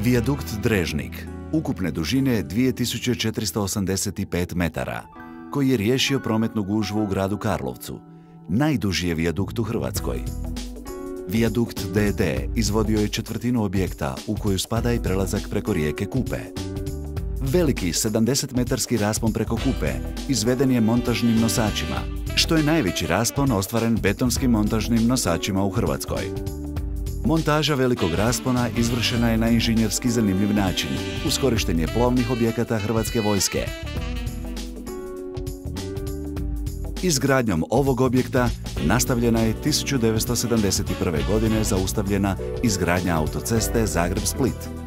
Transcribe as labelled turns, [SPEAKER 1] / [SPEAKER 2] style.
[SPEAKER 1] Vijadukt Drežnik, ukupne dužine 2485 metara, koji je riješio prometnu gužvu u gradu Karlovcu, najduži je vijadukt u Hrvatskoj. Vijadukt DD izvodio je četvrtinu objekta u koju spada i prelazak preko rijeke Kupe. Veliki 70-metarski raspon preko Kupe izveden je montažnim nosačima, što je najveći raspon ostvaren betonskim montažnim nosačima u Hrvatskoj. Montaža velikog raspona izvršena je na inženjerski zanimljiv način, uz korištenje plovnih objekata Hrvatske vojske. Izgradnjom ovog objekta nastavljena je 1971. godine zaustavljena izgradnja autoceste Zagreb-Split.